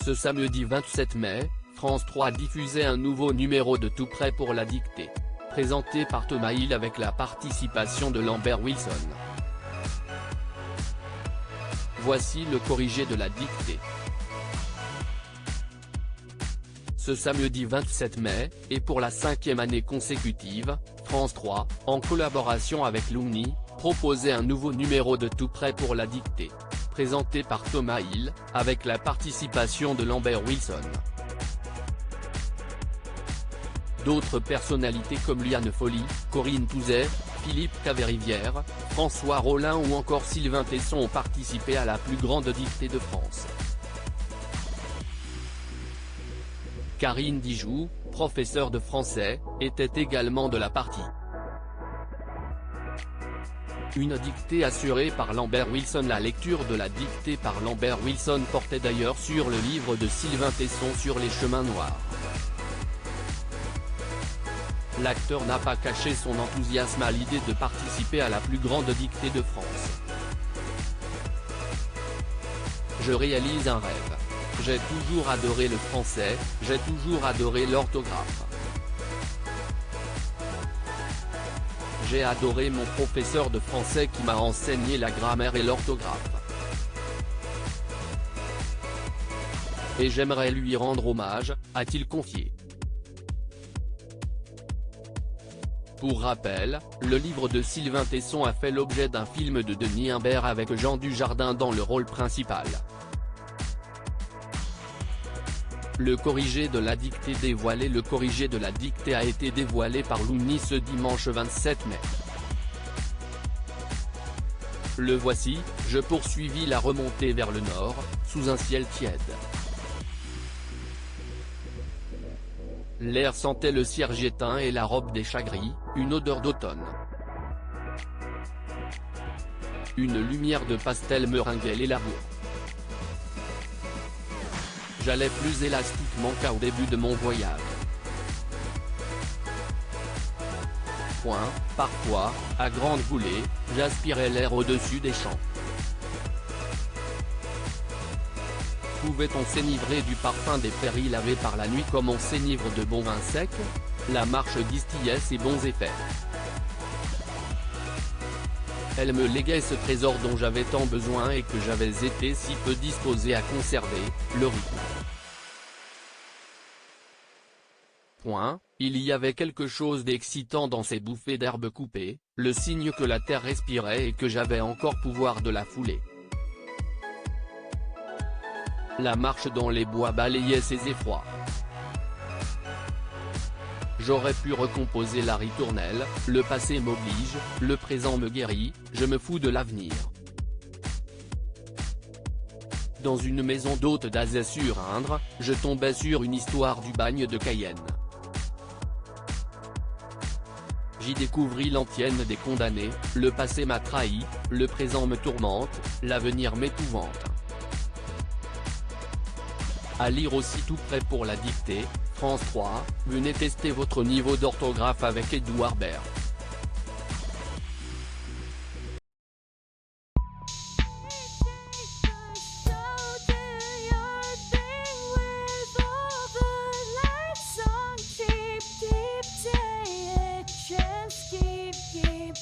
Ce samedi 27 mai, France 3 diffusait un nouveau numéro de Tout prêt pour la dictée, présenté par Thomas Hill avec la participation de Lambert Wilson. Voici le corrigé de la dictée. Ce samedi 27 mai, et pour la 5e année consécutive, France 3, en collaboration avec Lumni, proposait un nouveau numéro de Tout prêt pour la dictée, présenté par Thomas Hill, avec la participation de Lambert Wilson. D'autres personnalités comme Liane Folly, Corinne Touzet, Philippe Caverivière, François Rollin ou encore Sylvain Tesson ont participé à la plus grande dictée de France. Karine Dijoux, professeure de français, était également de la partie. Une dictée assurée par Lambert Wilson. La lecture de la dictée par Lambert Wilson portait d'ailleurs sur le livre de Sylvain Tesson sur les chemins noirs. L'acteur n'a pas caché son enthousiasme à l'idée de participer à la plus grande dictée de France. Je réalise un rêve. J'ai toujours adoré le français, j'ai toujours adoré l'orthographe. J'ai adoré mon professeur de français qui m'a enseigné la grammaire et l'orthographe. Et j'aimerais lui rendre hommage, a-t-il confié. Pour rappel, le livre de Sylvain Tesson a fait l'objet d'un film de Denis Imbert avec Jean Dujardin dans le rôle principal. Le corrigé de la dictée dévoilé. Le corrigé de la dictée a été dévoilé par Lumni ce dimanche 27 mai. Le voici, je poursuivis la remontée vers le nord, sous un ciel tiède. L'air sentait le cierge éteint et la robe des chagris, une odeur d'automne. Une lumière de pastel meringuait les labours. J'allais plus élastiquement qu'au début de mon voyage. Parfois, à grande volée, j'aspirais l'air au-dessus des champs. Pouvait-on s'enivrer du parfum des prairies lavées par la nuit comme on s'enivre de bon vin sec? La marche distillait ses bons effets. Elle me léguait ce trésor dont j'avais tant besoin et que j'avais été si peu disposé à conserver, le rythme. Il y avait quelque chose d'excitant dans ces bouffées d'herbe coupées, le signe que la terre respirait et que j'avais encore pouvoir de la fouler. La marche dans les bois balayait ces effrois. J'aurais pu recomposer la ritournelle, le passé m'oblige, le présent me guérit, je me fous de l'avenir. Dans une maison d'hôte d'Azay-sur-Indre, je tombais sur une histoire du bagne de Cayenne. J'y découvris l'antienne des condamnés, le passé m'a trahi, le présent me tourmente, l'avenir m'épouvante. À lire aussi Tout prêt pour la dictée, France 3, venez tester votre niveau d'orthographe avec Édouard Baird. Keep